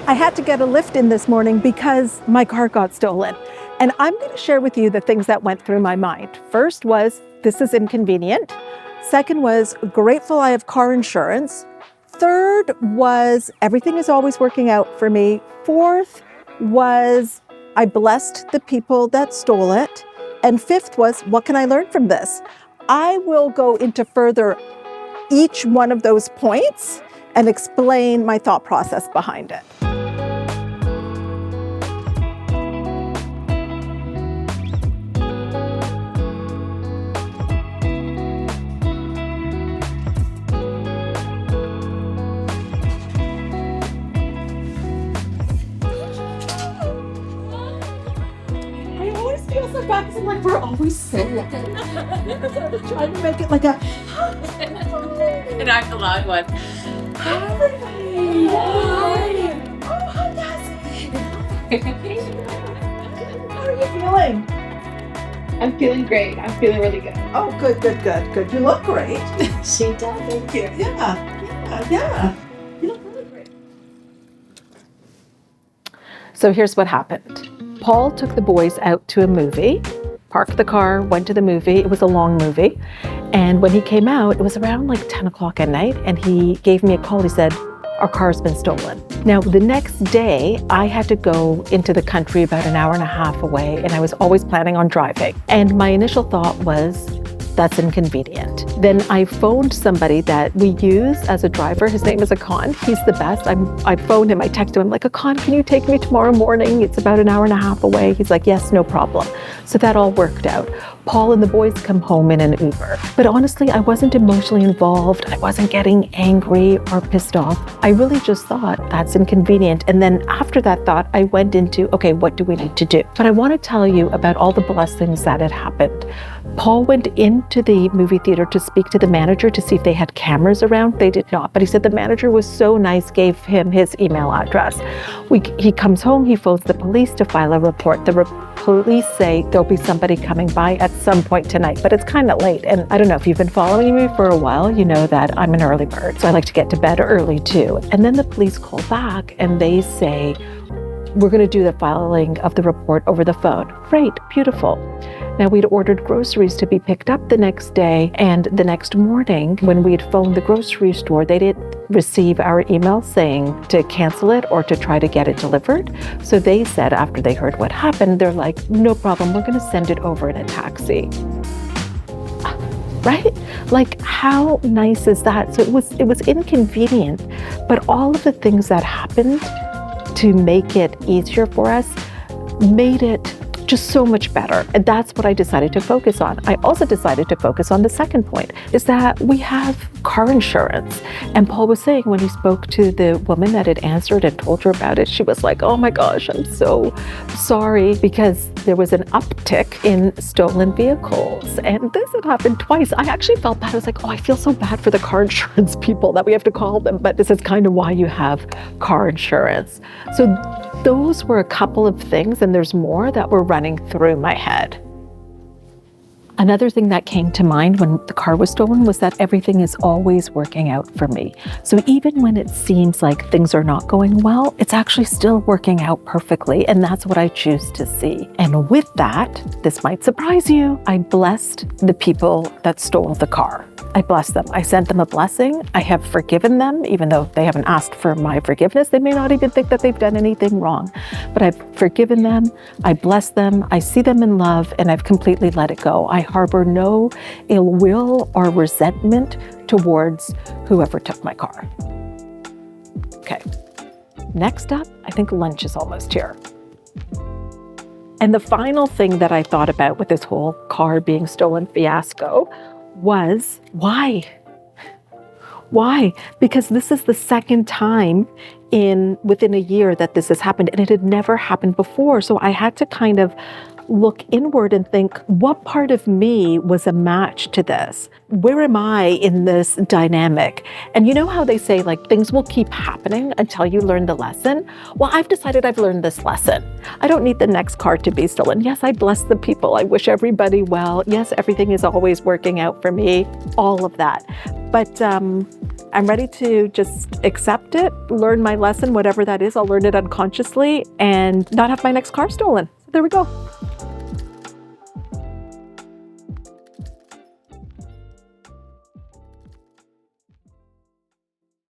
I had to get a lift in this morning because my car got stolen. And I'm going to share with you the things that went through my mind. First was, this is inconvenient. Second was, grateful I have car insurance. Third was, everything is always working out for me. Fourth was, I blessed the people that stole it. And fifth was, what can I learn from this? I will go into further each one of those points and explain my thought process behind it. Back and like we're always so lucky. Trying to make it like a and I'm the loud one. Hi everybody. Hi. Oh, hi Cassie. How are you feeling? I'm feeling great. I'm feeling really good. Oh, good. You look great. She does. Thank you. Yeah. You look really great. So here's what happened. Paul took the boys out to a movie, parked the car, went to the movie. It was a long movie. And when he came out, it was around like 10 o'clock at night, and he gave me a call. He said, our car's been stolen. Now, the next day, I had to go into the country about an hour and a half away, and I was always planning on driving. And my initial thought was, that's inconvenient. Then I phoned somebody that we use as a driver. His name is Khan. He's the best. I phoned him, I texted him, like, Khan, can you take me tomorrow morning? It's about an hour and a half away. He's like, yes, no problem. So that all worked out. Paul and the boys come home in an Uber. But honestly, I wasn't emotionally involved. I wasn't getting angry or pissed off. I really just thought that's inconvenient. And then after that thought, I went into, okay, what do we need to do? But I want to tell you about all the blessings that had happened. Paul went into the movie theater to speak to the manager to see if they had cameras around. They did not, but he said the manager was so nice, gave him his email address. He comes home, he phones the police to file a report. The police say there'll be somebody coming by at some point tonight, but it's kind of late. And I don't know if you've been following me for a while, you know that I'm an early bird, so I like to get to bed early too. And then the police call back and they say, we're going to do the filing of the report over the phone. Great, beautiful. Now, we'd ordered groceries to be picked up the next day, and the next morning, when we'd phoned the grocery store, they didn't receive our email saying to cancel it or to try to get it delivered. So they said, after they heard what happened, they're like, no problem, we're going to send it over in a taxi. Right? Like, how nice is that? So it was inconvenient, but all of the things that happened to make it easier for us made it just so much better. And that's what I decided to focus on. I also decided to focus on the second point, is that we have car insurance. And Paul was saying when he spoke to the woman that had answered and told her about it, she was like, oh my gosh, I'm so sorry, because there was an uptick in stolen vehicles. And this had happened twice. I actually felt bad. I was like, oh, I feel so bad for the car insurance people that we have to call them. But this is kind of why you have car insurance. So those were a couple of things, and there's more that were running through my head. Another thing that came to mind when the car was stolen was that everything is always working out for me. So even when it seems like things are not going well, it's actually still working out perfectly, and that's what I choose to see. And with that, this might surprise you, I blessed the people that stole the car. I blessed them. I sent them a blessing. I have forgiven them, even though they haven't asked for my forgiveness. They may not even think that they've done anything wrong, but I've forgiven them. I bless them. I see them in love, and I've completely let it go. I harbor no ill will or resentment towards whoever took my car. Okay. Next up, I think lunch is almost here. And the final thing that I thought about with this whole car being stolen fiasco was, why? Why? Because this is the second time within a year that this has happened, and it had never happened before. So I had to kind of look inward and think, what part of me was a match to this? Where am I in this dynamic? And you know how they say, like, things will keep happening until you learn the lesson? Well, I've decided I've learned this lesson. I don't need the next car to be stolen. Yes, I bless the people. I wish everybody well. Yes, everything is always working out for me. All of that. But I'm ready to just accept it, learn my lesson, whatever that is. I'll learn it unconsciously and not have my next car stolen. There we go.